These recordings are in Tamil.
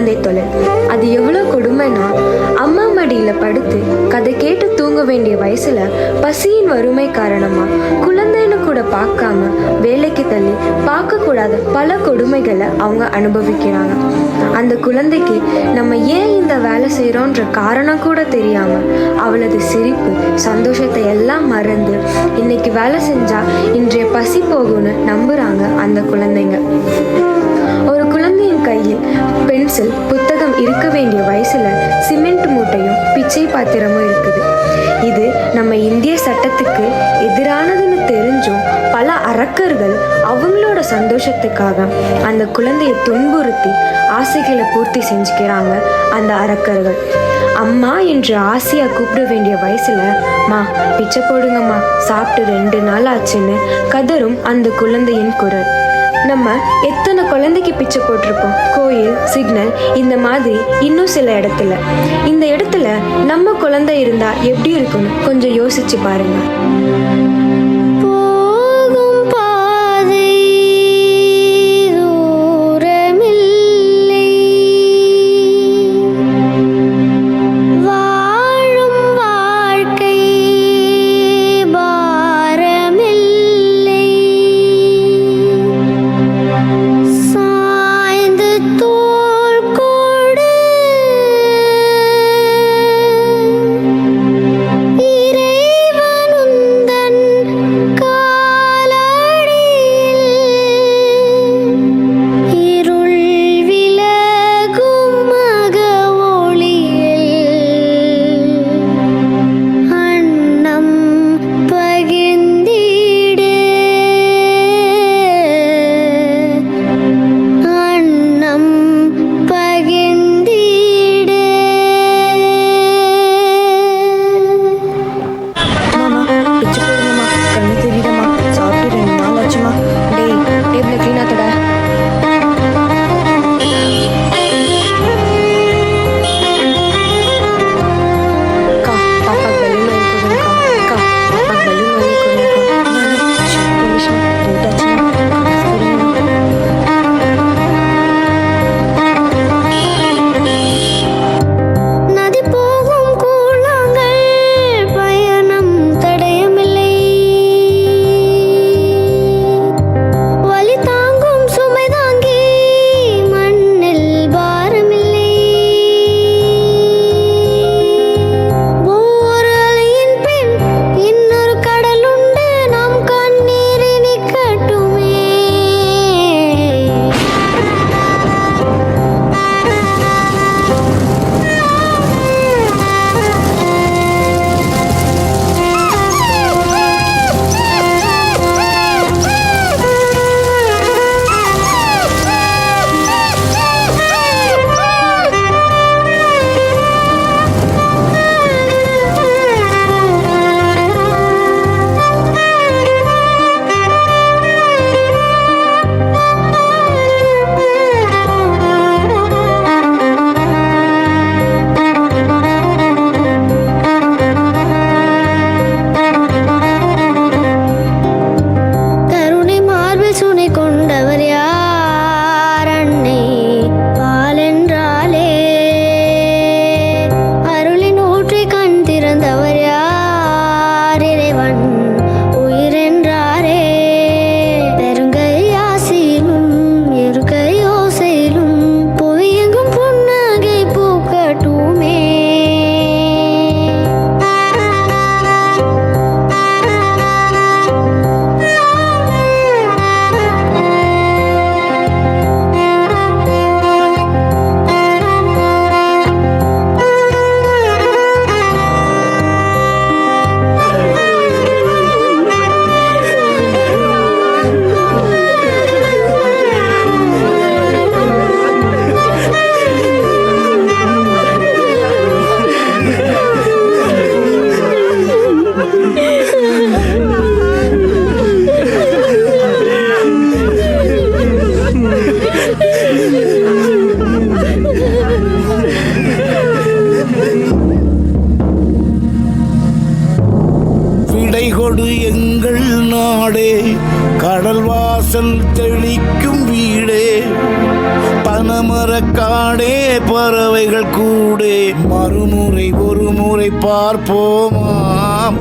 குழந்தை தொழில். அது எவ்வளோ கொடுமைனா, அம்மா மடியில் படுத்து கதை கேட்டு தூங்க வேண்டிய வயசுல பசியின் வறுமை காரணமா குழந்தைன்னு கூட பார்க்காம வேலைக்கு தள்ளி பார்க்கக்கூடாத பல கொடுமைகளை அவங்க அனுபவிக்கிறாங்க. அந்த குழந்தைக்கு நம்ம ஏன் இந்த வேலை செய்கிறோன்ற காரணம் கூட தெரியாம அவளது சிரிப்பு சந்தோஷத்தை எல்லாம் மறந்து இன்னைக்கு வேலை செஞ்சா இன்றைய பசி போகும்னு நம்புறாங்க அந்த குழந்தைங்க. ஒரு குழந்தையின் கையில் பென்சில் புத்தகம் இருக்க வேண்டிய வயசுல சிமெண்ட் மூட்டையும் பிச்சை பாத்திரமும் இருக்குது. இது நம்ம இந்திய சட்டத்துக்கு எதிரானதுன்னு தெரிஞ்சும் பல அரக்கர்கள் அவங்களோட சந்தோஷத்துக்காக அந்த குழந்தையை துன்புறுத்தி ஆசைகளை பூர்த்தி செஞ்சுக்கிறாங்க. அந்த அரக்கர்கள் அம்மா என்று ஆசையா கூப்பிட வேண்டிய வயசுல மா பிச்சை போடுங்கம்மா, சாப்பிட்டு 2 நாள் ஆச்சுன்னு கதரும் அந்த குழந்தையின் குரல். நம்ம எத்தனை குழந்தைக்கு பிச்சை போட்டிருப்போம், கோயில், சிக்னல், இந்த மாதிரி இன்னும் சில இடத்துல. இந்த இடத்துல நம்ம குழந்தை இருந்தா எப்படி இருக்குன்னு கொஞ்சம் யோசிச்சு பாருங்க. கொடை கொடு எங்கள் நாடே, கடல் வாசல் தெளிக்கும் வீடே, பனமரக்காடே பறவைகள் கூடே, மறுமுறை ஒரு முறை பார்ப்போமாம்.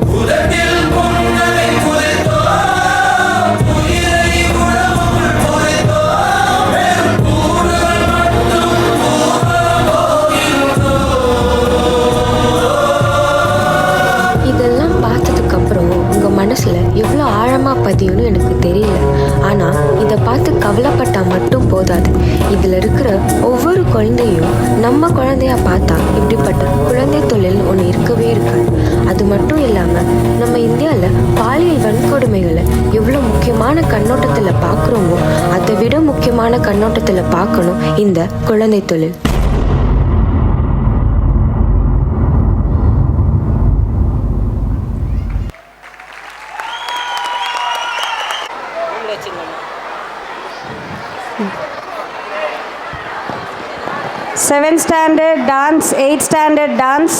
இதெல்லாம் பார்த்ததுக்கப்புறம் உங்கள் மனசில் எவ்வளோ ஆழமாக பதியும்னு எனக்கு தெரியல. ஆனால் இதை பார்த்து கவலைப்பட்டால் மட்டும் போதாது. இதில் இருக்கிற ஒவ்வொரு குழந்தையும் நம்ம குழந்தையா பார்த்தா இப்படிப்பட்ட குழந்தை தொழில் ஒன்று இருக்கவே இருக்காது. அது மட்டும் இல்லாமல் நம்ம இந்தியாவில் பாலியல் வன்கொடுமைகளை எவ்வளோ முக்கியமான கண்ணோட்டத்தில் பார்க்குறோமோ அதை விட முக்கியமான கண்ணோட்டத்தில் பார்க்கணும் இந்த குழந்தை தொழில். Seventh standard dance, 8th standard dance.